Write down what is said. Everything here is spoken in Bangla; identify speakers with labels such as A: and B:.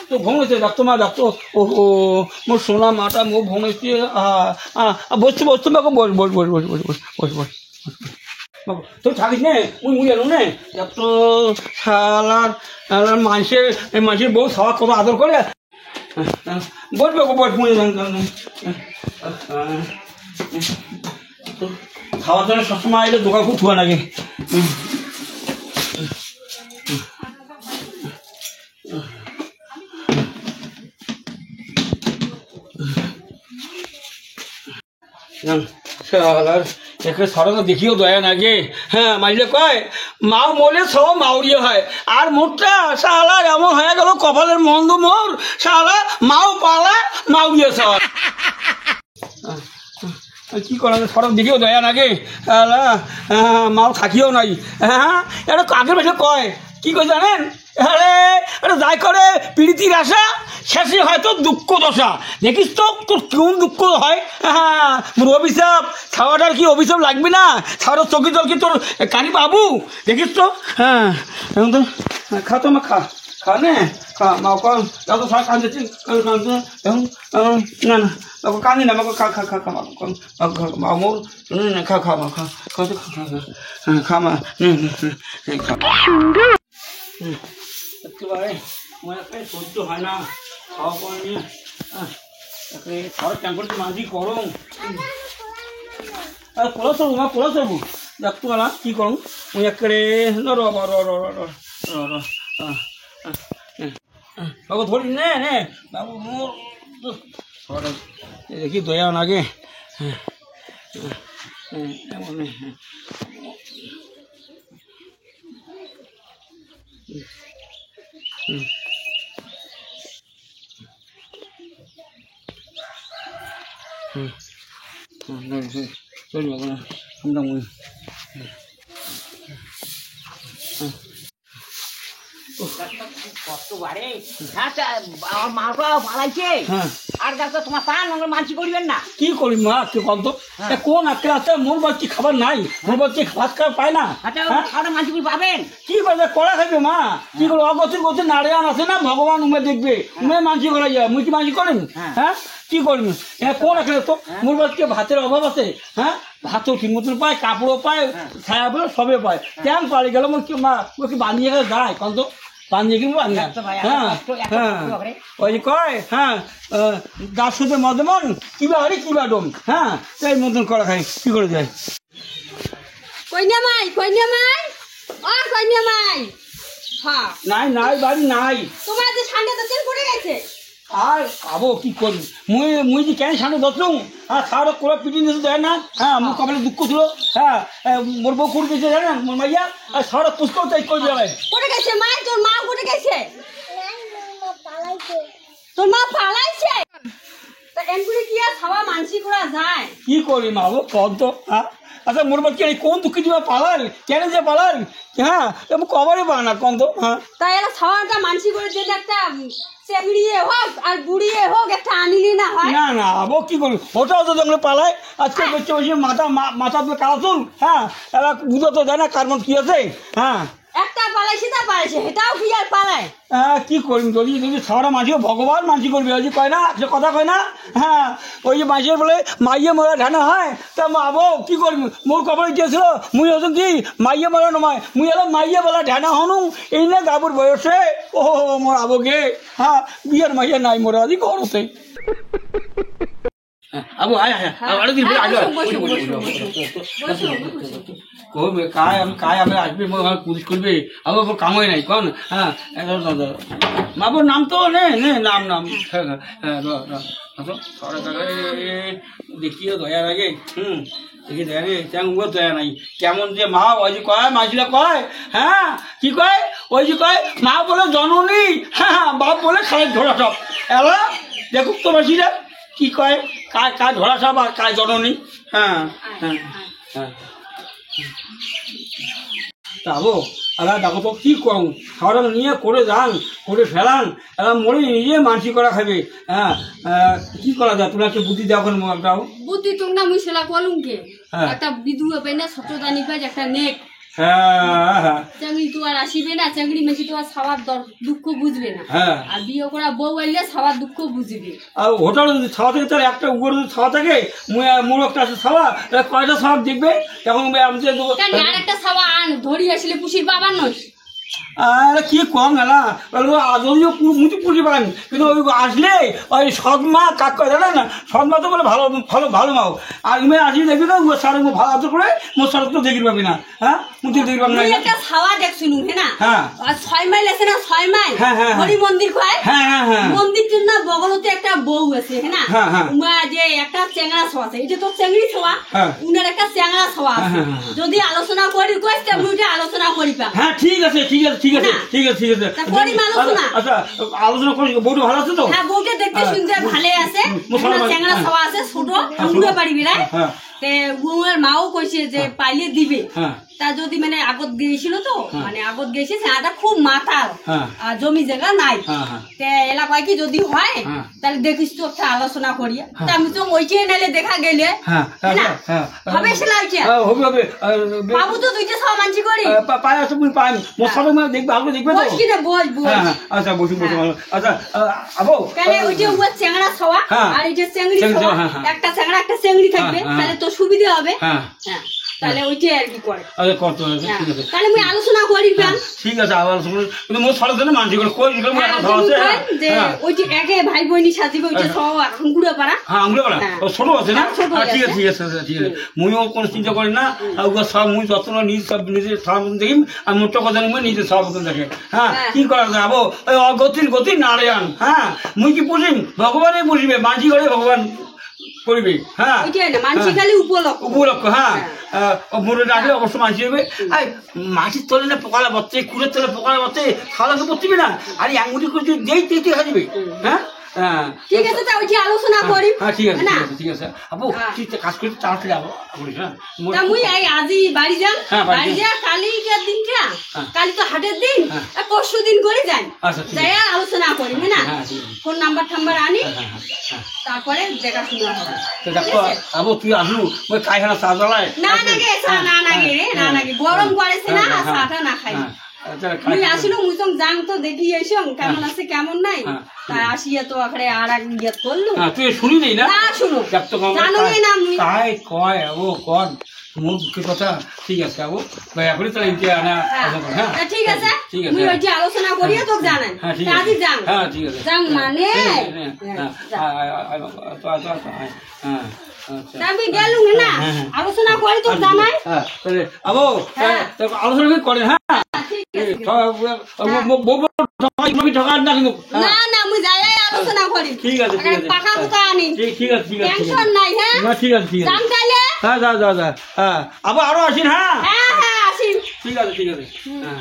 A: তো ভঙেছে দেখতো মা দেখতো ও মোর সোনা মাটা মুখ ভঙেছে বসছে বসছে বাবু বস বস বস বস বস বস বস বস বাবু তুই থাকিস নে মুই এলো নে দেখতো শালার মানুষের বউ খাওয়া কত আদর করে বস বাবু বস মুই খাওয়ার জন্য সবসময় এলে দোকান খুব ধোয়া লাগে একে সরানো দেখিও দয়া নাগে হ্যাঁ মাইলে কয় মাও মরে সব মাউরিয়ে হয় আর মোটটা শালা এমন হয়ে গেল কপালের মন্দ মোর শালা মাও পালা মাউরিয়ে সব কি করা সরক দেখিও দয়া নাগে শালা মাও থাকিও নাই হ্যাঁ এটা আগের বেশি কয় কি কয় জানেন আরে যাই করে পীড়িতির আশা শেষে হয়তো দুঃখ দশা দেখিস তো তোর কোন দুঃখ হয় হ্যাঁ মোর অভিশাপ খাওয়াটার কি অভিশাপ লাগবে না খাওয়ার চকি জল কি তোর কানি পাবু দেখিস তো হ্যাঁ এখন তো খা তো মা খা খা নে খা মা কন যত সব কাঁদছি কাঁদছে এখন না না কাঁদি না মাকে খা খা খা খা মা মোর খা খা মা খা খা তো খা খা খা মা খা একেবারে আমার একটা সহ্য হয় না খাওয়া করে নিয়ে খাওয়ার ট্যাঙ্করটি মাঝি করম খোলা চলবো মা খোলা চলবো দেখতো না কী করম ওই একেবারে বাবু ধরি নে নে বাবু মোর দেখি দয়া নাগে চলি বাবু না আমরা মুই
B: কত বাড়ে মাটা পালাইছে আর দেখো তোমার পান মানসি করবেন না
A: কি করি মা কি কত কোন আঁকড়ে আছে মোর বাচ্চি খাবার নাই মোর বাচ্চি ভাত খাবার পায় না
B: মানসি করে পাবেন
A: কি করবে কড়া খাইবে মা কি করবো অগতির গতি নাড়িয়ান আছে না ভগবান উমে দেখবে উমে মানসি করা যায় মুই কি মানসি করেন হ্যাঁ কি করবি কোন আঁকড়ে তো মোর বাচ্চি ভাতের অভাব আছে হ্যাঁ ভাতও ঠিক মতন পায় কাপড়ও পায় ছায়া পায় সবে পায় কেন পাড়ি গেল মোর কি মা ও কি বানিয়ে গেলে যায় কত বানিয়ে কিনবো হ্যাঁ হ্যাঁ ওই যে কয় হ্যাঁ দাস সুদে মদমন কিবা হরি কিবা ডোম হ্যাঁ সেই মতন করা খাই কি করে যায়
C: কইনা মাই ও কইনা মাই হ্যাঁ
A: নাই নাই বাড়ি নাই
C: তোমার যে ঠান্ডা তো তেল পড়ে গেছে
A: আর খাবো কি করি মুই যে কেন সামনে বসলুম আর খাওয়াটা করে পিটি নিতে দেয় না হ্যাঁ মোর কপালে দুঃখ ছিল হ্যাঁ মোর বউ করে গেছে জানেন মোর মাইয়া আর সারা পুষ্কর তাই করে যাবে
C: পড়ে গেছে মা তোর মা পড়ে গেছে তোর মা পালাইছে তা এমপুরি কি আর খাওয়া মানসি করা যায়
A: কি করি মা গো কত তো হ্যাঁ আচ্ছা মোর বাচ্চা কোন দুঃখ দিবা পালাল কেন যে পালাল হ্যাঁ এমন কবারই পায় না কত হ্যাঁ
C: তাই এরা খাওয়াটা মানসি করে দিলে একটা চেংড়িয়ে হোক আর বুড়িয়ে হোক একটা আনিলি না হয়
A: না না আবো কি করি ওটাও তো দেখলে পালায় আজকে বসে বসে মাথা দিয়ে কালা চুল হ্যাঁ এরা বুঝো তো দেয় না কার মন কি আছে হ্যাঁ
C: একটা পালাইছে তা পালাইছে এটাও কি আর পালায়
A: হ্যাঁ কি করবি যদি যদি সারা মাঝিও ভগবান মানসি করবি ওই যে কয় না সে কথা কয় না হ্যাঁ ওই যে মাঝির বলে মাইয়ে মরা ঢানা হয় তা আবো কি করবি মোর কপালে দিয়েছিল মুই হচ্ছেন কি মাইয়ে মরা নয় মুই এলাম মাইয়ে বলা ঢানা হনু এই না গাবুর বয়সে ও মোর আবোকে হ্যাঁ বিয়ের মাইয়ে নাই মোরা আজি ঘরতে আবু আয় আরে দিন কবে কায় আমি আসবে পুলিশ করবে আবু কাম হয় নাই কোন হ্যাঁ বাবুর নাম তো নে নাম দেখিও দয়া লাগে দেখি দয়া রে তেমন দয়া নাই কেমন যে মা ওই যে কয় মাঝিরা কয় হ্যাঁ কি কয় ওই যে কয় মা বলে জননী হ্যাঁ বাপ বলে খায় ধরা সব এলা দেখুক তো মাঝিরা কি কয় কায় ধরা সব আর কায় জননী হ্যাঁ হ্যাঁ হ্যাঁ তাবো এরা দেখো তো কি করুন খাওয়াটা নিয়ে করে যান করে ফেলান এরা মরে নিজে মানসি করা খাবে হ্যাঁ কি করা যায় তোমরা একটু বুদ্ধি দাও কোনো একটাও
C: বুদ্ধি তোমরা মুই সেলা কলুমকে একটা বিধু পেনে ছোট দানি পাই একটা নেক
A: হ্যাঁ হ্যাঁ
C: চাঙ্গি তো আর আসিবে না চাকরি মেশি তোমার সবার দুঃখ বুঝবে না।
A: হ্যাঁ
C: আর বিয়ে করা বউ আইলে সবার দুঃখ বুঝবে।
A: আর হোটেলে যদি ছাওয়া থাকে তাহলে একটা উপরে যদি ছাওয়া থাকে মোড় একটা আছে ছাওয়া, কয়টা ছাওয়া দেখবে তখন আমি তো দেবো।
C: কেন আর একটা ছাওয়া আন ধরি আসলে পুষির বাবার নয়।
A: আরে কি কম না যদিও মুচি পুষি পারেন, কিন্তু ওই আসলে ওই সদমা কাক করে জানেন না, সদমা তো বলে ভালো ভালো ভালো মাও। আর ইমে আসি দেখবি না ওর সারে ভালো আদর করে মোর সারে তো দেখি পাবি না। হ্যাঁ মুচি দেখি পাবি না।
C: একটা ছাওয়া দেখছুন হ্যাঁ
A: হ্যাঁ
C: 6 মাইল আছে না 6 মাইল
A: হ্যাঁ হ্যাঁ
C: হরি মন্দির কয়।
A: হ্যাঁ হ্যাঁ হ্যাঁ
C: মন্দিরটির না বগলতে একটা বউ আছে হ্যাঁ
A: হ্যাঁ হ্যাঁ
C: যে একটা চেংড়া ছোয়া আছে, এটা তো চেংড়ি ছোয়া, উনার একটা চেংড়া ছোয়া আছে। যদি আলোচনা করি কইস তে মুইটা আলোচনা করি পা।
A: হ্যাঁ ঠিক আছে ঠিক আছে ঠিক আছে ঠিক আছে ঠিক আছে। আচ্ছা আলোচনা করি। বউটা ভালো আছে তো?
C: হ্যাঁ বউকে দেখতে শুনতে ভালো আছে, চেংড়া ছোয়া আছে, ছোট উড়ে পারিবি রে। তে বউয়ের মাও কইছে যে পাইলে দিবে। তা যদি মানে আগত গিয়েছিল তো মানে আগত গেছে সেটা খুব মাতাল জমি জায়গা নাই। তে এলা কয় কি যদি হয় তাহলে দেখিস তো একটা আলোচনা করিয়া। তা আমি তো ওইটাই নাইলে দেখা গেলে হবে সেলা ওইটা
A: হবে হবে।
C: বাবু তো দুইটা সব মানছি করি
A: পাই আছে মুই পাই মোর সাথে দেখবে আগে দেখবে তো।
C: বস কি না বস বস।
A: আচ্ছা বসু বসু ভালো। আচ্ছা আবো
C: কেন ওইটা উপর চেংড়া ছাওয়া আর এইটা চেংড়ি ছাওয়া, একটা চেংড়া একটা চেংড়ি থাকবে তাহলে তো সুবিধা হবে। হ্যাঁ তাহলে ওইটাই আর কি করে।
A: আচ্ছা কত ঠিক আছে
C: তাহলে মুই আলোচনা করি প্যান।
A: ঠিক আছে আবার কিন্তু মোর সাথে না মানছি করে কই গেল মোর কথা আছে
C: যে ওইটি একে ভাই বোনই সাজিবে ওইটা সব আঙ্গুড়া পাড়া।
A: হ্যাঁ আঙ্গুড়া পাড়া ছোট আছে না? ঠিক আছে ঠিক আছে ঠিক আছে। মুইও কোনো চিন্তা করি না, ওগুলো সব মুই যত্ন নিজ সব নিজে সব দেখিম আর মোটা কথা নিয়ে নিজে সব দেখে। হ্যাঁ কি করা যাবো ওই অগতির গতি নারায়ণ। হ্যাঁ মুই কি পুষিম ভগবানই পুষিবে, মাঝি করে ভগবান করবি। হ্যাঁ
C: মানসি খালি উপলক্ষ
A: উপলক্ষ। হ্যাঁ মরে রাখলে অবশ্য মানসি হবে। মাটির তলে না পোকালা বচ্ছে, কুড়ের তলে পোকালা বচ্ছে, খাওয়া তো করছিবি না। আর আঙুলি করে যদি দেই তুই দেখা যাবে। হ্যাঁ
C: ঠিক আছে তা ওইটি আলোচনা করি।
A: হ্যাঁ ঠিক আছে ঠিক আছে আপু তুই কাজ করতে তাড়াতাড়ি যাবো।
C: তা মুই এই আজি বাড়ি যান, বাড়ি যা কালি কে দিনটা কালি তো হাটের দিন পরশু দিন করে যাই যাই আলোচনা করি না। ফোন নাম্বার টাম্বার আনি তারপরে দেখাশোনা হবে।
A: আবু তুই আসলু ওই কাইখানা চা জ্বালায়
C: না নাগে না নাগে রে না নাগে গরম পড়েছে না চাটা না খাই। মুই আসিল মুই তো জাং তো দেখি এসং কেমন আছে কেমন নাই। তাই আসিয়া তো আখরে আর এক ইয়ে করলু।
A: তুই শুনি দেই না?
C: না শুনো জানোই না মুই
A: তাই কয় ও কোন মুখ কথা। ঠিক আছে আবু দয়া করে তাহলে ইনকে আনা।
C: হ্যাঁ ঠিক আছে মুই ওইটি আলোচনা করিয়া তো জানেন আদি জাং।
A: হ্যাঁ ঠিক আছে
C: জাং মানে আমি গেলুম না আলোচনা করি তো জানাই।
A: তাহলে আবু আলোচনা করেন। হ্যাঁ
C: না না মুই যাই আলোচনা করি।
A: ঠিক আছে ঠিক আছে
C: পাকা কথা আনি।
A: ঠিক আছে ঠিক আছে
C: টেনশন নাই। হ্যাঁ
A: ঠিক আছে ঠিক আছে
C: জান তাইলে।
A: হ্যাঁ যা যা যা। হ্যাঁ আবার আরো আসিন। হ্যাঁ
C: হ্যাঁ হ্যাঁ আসিন।
A: ঠিক আছে ঠিক আছে। হ্যাঁ